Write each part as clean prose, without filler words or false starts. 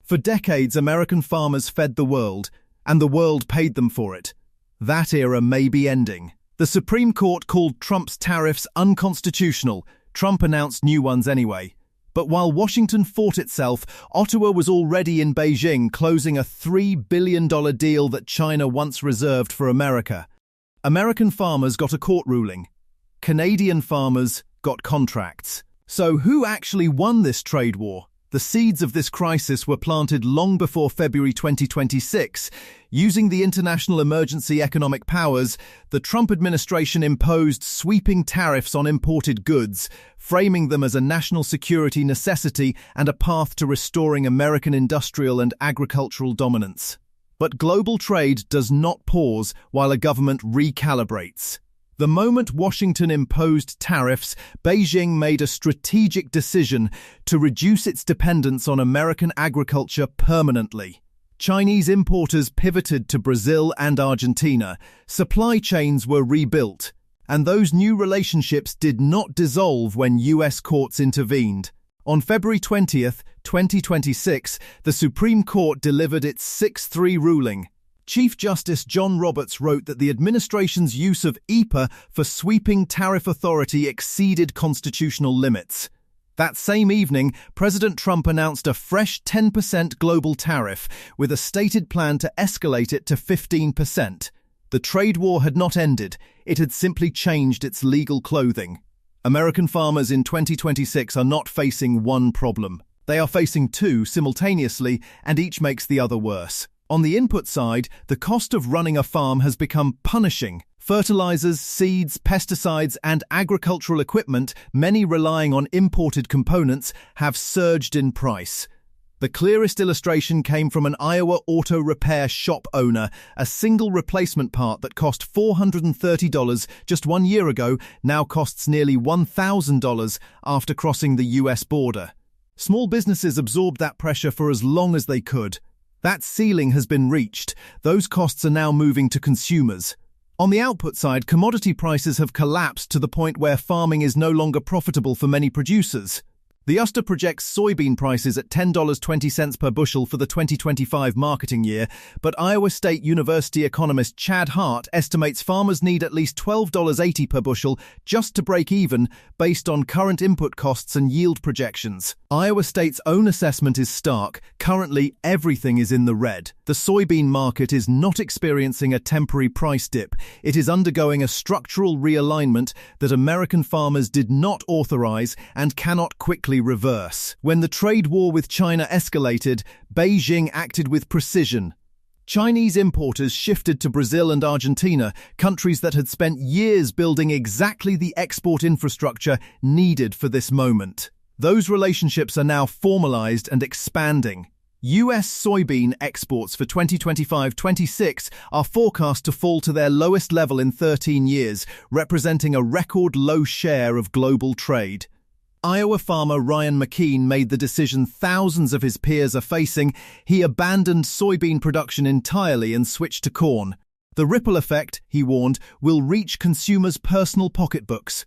For decades, American farmers fed the world, and the world paid them for it. That era may be ending. The Supreme Court called Trump's tariffs unconstitutional. Trump announced new ones anyway. But while Washington fought itself, Ottawa was already in Beijing closing a $3 billion deal that China once reserved for America. American farmers got a court ruling. Canadian farmers got contracts. So who actually won this trade war? The seeds of this crisis were planted long before February 2026. Using the international emergency economic powers, the Trump administration imposed sweeping tariffs on imported goods, framing them as a national security necessity and a path to restoring American industrial and agricultural dominance. But global trade does not pause while a government recalibrates. The moment Washington imposed tariffs, Beijing made a strategic decision to reduce its dependence on American agriculture permanently. Chinese importers pivoted to Brazil and Argentina, supply chains were rebuilt, and those new relationships did not dissolve when US courts intervened. On February 20th, 2026, the Supreme Court delivered its 6-3 ruling. Chief Justice John Roberts wrote that the administration's use of EPA for sweeping tariff authority exceeded constitutional limits. That same evening, President Trump announced a fresh 10% global tariff, with a stated plan to escalate it to 15%. The trade war had not ended, it had simply changed its legal clothing. American farmers in 2026 are not facing one problem. They are facing two simultaneously, and each makes the other worse. On the input side, the cost of running a farm has become punishing. Fertilizers, seeds, pesticides, and agricultural equipment, many relying on imported components, have surged in price. The clearest illustration came from an Iowa auto repair shop owner. A single replacement part that cost $430 just 1 year ago now costs nearly $1,000 after crossing the US border. Small businesses absorbed that pressure for as long as they could. That ceiling has been reached. Those costs are now moving to consumers. On the output side, commodity prices have collapsed to the point where farming is no longer profitable for many producers. The USDA projects soybean prices at $10.20 per bushel for the 2025 marketing year, but Iowa State University economist Chad Hart estimates farmers need at least $12.80 per bushel just to break even based on current input costs and yield projections. Iowa State's own assessment is stark. Currently, everything is in the red. The soybean market is not experiencing a temporary price dip. It is undergoing a structural realignment that American farmers did not authorize and cannot quickly reverse. When the trade war with China escalated, Beijing acted with precision. Chinese importers shifted to Brazil and Argentina, countries that had spent years building exactly the export infrastructure needed for this moment. Those relationships are now formalized and expanding. US soybean exports for 2025-26 are forecast to fall to their lowest level in 13 years, representing a record low share of global trade. Iowa farmer Ryan McKean made the decision thousands of his peers are facing. He abandoned soybean production entirely and switched to corn. The ripple effect, he warned, will reach consumers' personal pocketbooks.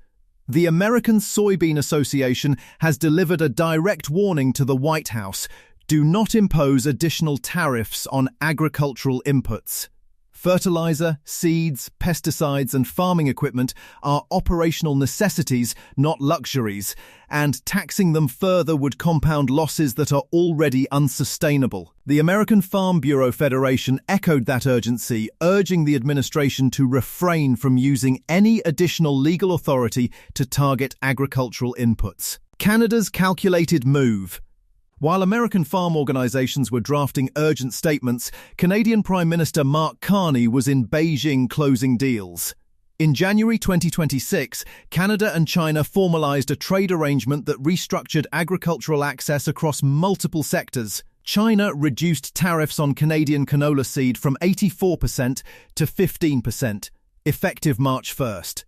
The American Soybean Association has delivered a direct warning to the White House: do not impose additional tariffs on agricultural inputs. Fertilizer, seeds, pesticides, and farming equipment are operational necessities, not luxuries, and taxing them further would compound losses that are already unsustainable. The American Farm Bureau Federation echoed that urgency, urging the administration to refrain from using any additional legal authority to target agricultural inputs. Canada's calculated move. While American farm organizations were drafting urgent statements, Canadian Prime Minister Mark Carney was in Beijing closing deals. In January 2026, Canada and China formalized a trade arrangement that restructured agricultural access across multiple sectors. China reduced tariffs on Canadian canola seed from 84% to 15%, effective March 1st.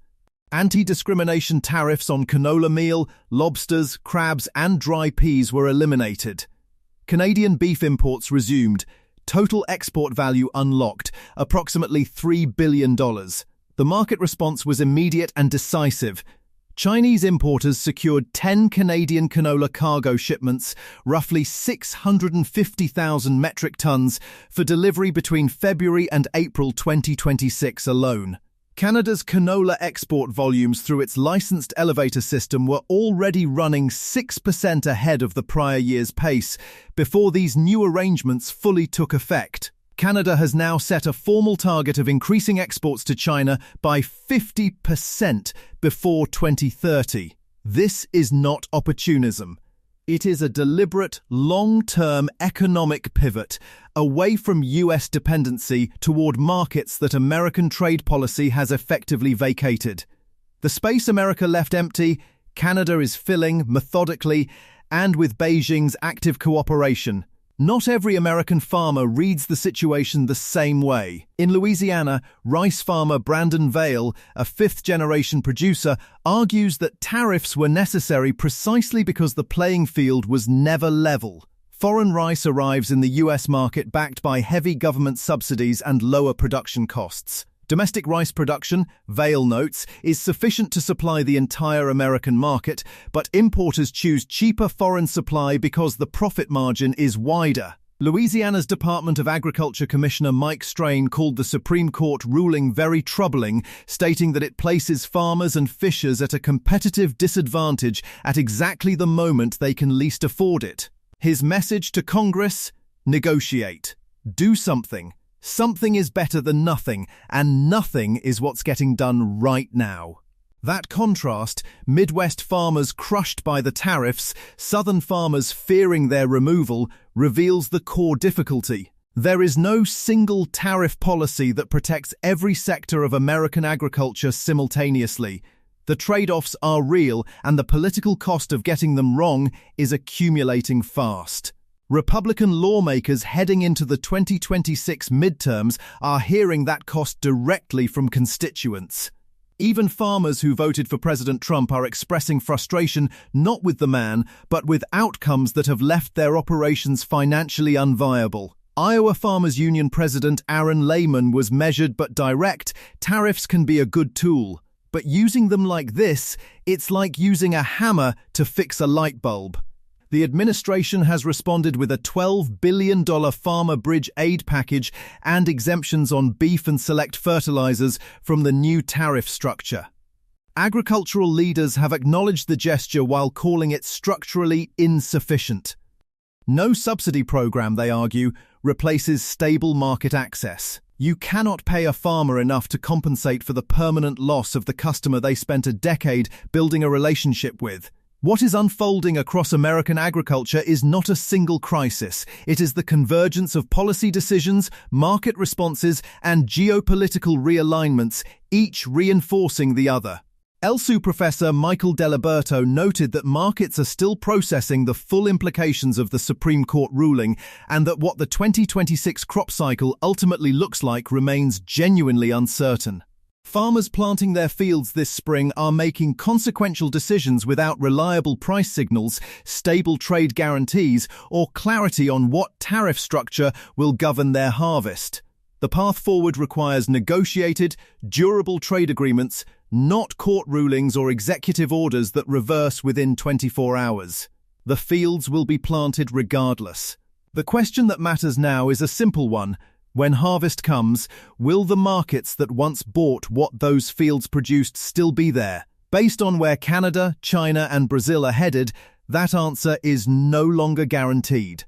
Anti-discrimination tariffs on canola meal, lobsters, crabs, and dry peas were eliminated. Canadian beef imports resumed. Total export value unlocked, approximately $3 billion. The market response was immediate and decisive. Chinese importers secured 10 Canadian canola cargo shipments, roughly 650,000 metric tons, for delivery between February and April 2026 alone. Canada's canola export volumes through its licensed elevator system were already running 6% ahead of the prior year's pace before these new arrangements fully took effect. Canada has now set a formal target of increasing exports to China by 50% before 2030. This is not opportunism. It is a deliberate, long-term economic pivot away from US dependency toward markets that American trade policy has effectively vacated. The space America left empty, Canada is filling methodically and with Beijing's active cooperation. Not every American farmer reads the situation the same way. In Louisiana, rice farmer Brandon Vail, a fifth-generation producer, argues that tariffs were necessary precisely because the playing field was never level. Foreign rice arrives in the US market backed by heavy government subsidies and lower production costs. Domestic rice production, Vail notes, is sufficient to supply the entire American market, but importers choose cheaper foreign supply because the profit margin is wider. Louisiana's Department of Agriculture Commissioner Mike Strain called the Supreme Court ruling very troubling, stating that it places farmers and fishers at a competitive disadvantage at exactly the moment they can least afford it. His message to Congress: negotiate. Do something. Something is better than nothing, and nothing is what's getting done right now. That contrast, Midwest farmers crushed by the tariffs, Southern farmers fearing their removal, reveals the core difficulty. There is no single tariff policy that protects every sector of American agriculture simultaneously. The trade-offs are real, and the political cost of getting them wrong is accumulating fast. Republican lawmakers heading into the 2026 midterms are hearing that cost directly from constituents. Even farmers who voted for President Trump are expressing frustration not with the man, but with outcomes that have left their operations financially unviable. Iowa Farmers Union President Aaron Lehman was measured but direct. Tariffs can be a good tool, but using them like this, it's like using a hammer to fix a light bulb. The administration has responded with a $12 billion farmer bridge aid package and exemptions on beef and select fertilizers from the new tariff structure. Agricultural leaders have acknowledged the gesture while calling it structurally insufficient. No subsidy program, they argue, replaces stable market access. You cannot pay a farmer enough to compensate for the permanent loss of the customer they spent a decade building a relationship with. What is unfolding across American agriculture is not a single crisis. It is the convergence of policy decisions, market responses, and geopolitical realignments, each reinforcing the other. LSU professor Michael Deliberto noted that markets are still processing the full implications of the Supreme Court ruling and that what the 2026 crop cycle ultimately looks like remains genuinely uncertain. Farmers planting their fields this spring are making consequential decisions without reliable price signals, stable trade guarantees, or clarity on what tariff structure will govern their harvest. The path forward requires negotiated, durable trade agreements, not court rulings or executive orders that reverse within 24 hours. The fields will be planted regardless. The question that matters now is a simple one. When harvest comes, will the markets that once bought what those fields produced still be there? Based on where Canada, China, and Brazil are headed, that answer is no longer guaranteed.